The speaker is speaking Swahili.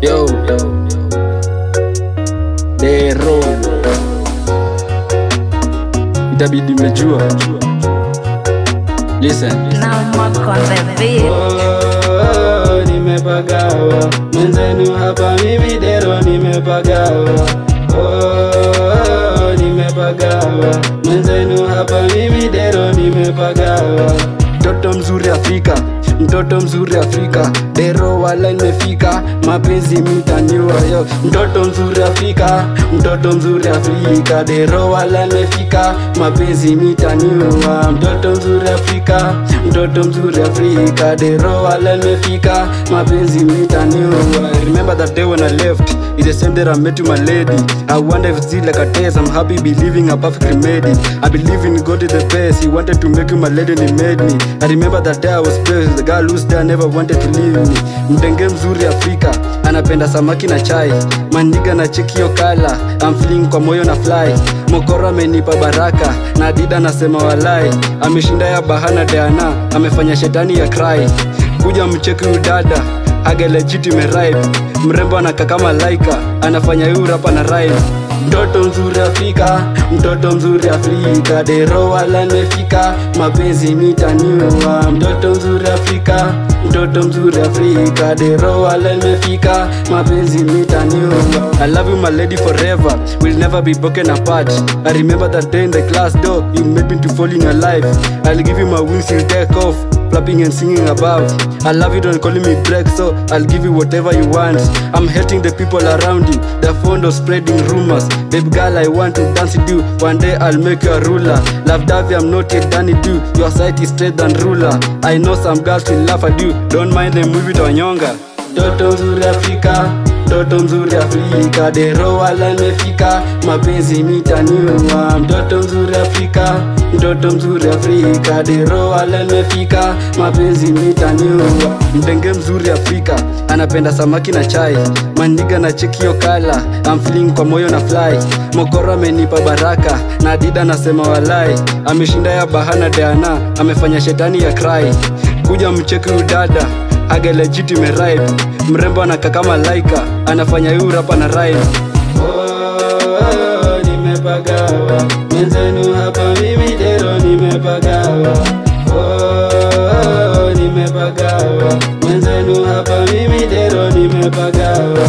Yo, Dero itabidi mejua. Listen. Now Mark on the beat. Oh, nimepagawa mwenzenu hapa mimi Dero nimepagawa. Oh, nimepagawa mwenzenu hapa mimi Dero nimepagawa. Mtoto mzuri Afrika, mtoto mzuri Afrika, Dero wala nimefika, mapenzi mitaniwa yo. Mtoto mzuri Afrika, mtoto mzuri Afrika, Dero wala nimefika, mapenzi mitaniwa. Mtoto mzuri Afrika, mtoto mzuri Afrika, Dero wala nimefika, mapenzi mitaniwa. I remember that day when I left, it's the same day I met you my lady. I wonder if it's still like a test, I'm happy believing a perfect remedy. I believe in God is the best, he wanted to make you my lady and he made me. I remember that day I was blessed, the girl who's there never wanted to leave me. Mdenge mzuri Afrika, anapenda samaki na chai, maniga na chekio kala, I'm feeling kwa moyo na fly. Mokoro amenipa baraka, na dida nasema walai, ameshinda ya bahana Diana, amefanya shetani ya cry. Kuja mcheki udada, haga legitimate ripe, mrembo anaka kama laika, anafanya yu rapa na rhyme. Mtoto mzuri Afrika, mtoto mzuri Afrika, Dero wala nimefika, mapenzi mitaniwa. Mtoto mzuri Afrika, mtoto mzuri Afrika, Dero wala nimefika, mapenzi mitaniwa. I love you my lady forever, we'll never be broken apart. I remember that day in the class door, you made me to fall in your life. I'll give you my wings, you'll take off, flapping and singing above. I love you, don't calling me break, so I'll give you whatever you want. I'm hating the people around you, they're fond of spreading rumors. Baby girl, I want to dance with you, one day I'll make you a ruler. Love Davy, I'm not yet done with you, your sight is straight than ruler. I know some girls will laugh at you, don't mind them, move it wanyonga. Mtoto mzuri Afrika, mtoto mzuri Afrika, Dero wala nimefika, mapenzi mitaniwa. Mtoto mzuri Afrika, mtoto mzuri Afrika, Dero wala nimefika, mapenzi mitaniwa. Mdenge mzuri Afrika, anapenda samaki na chai, maniga na chekio kala, I'm feeling kwa moyo na fly. Mokoro amenipa baraka, na dida nasema walai, ameshinda ya bahana Diana, amefanya shetani ya cry. Kuja mcheki udada, haga legitimate ripe, mrembo anaka kama laika, anafanya yu rapa na rhyme. Oh, nimepagawa mwenzenu hapa mimi Dero nimepagawa. Oh, nimepagawa mwenzenu hapa mimi Dero nimepagawa.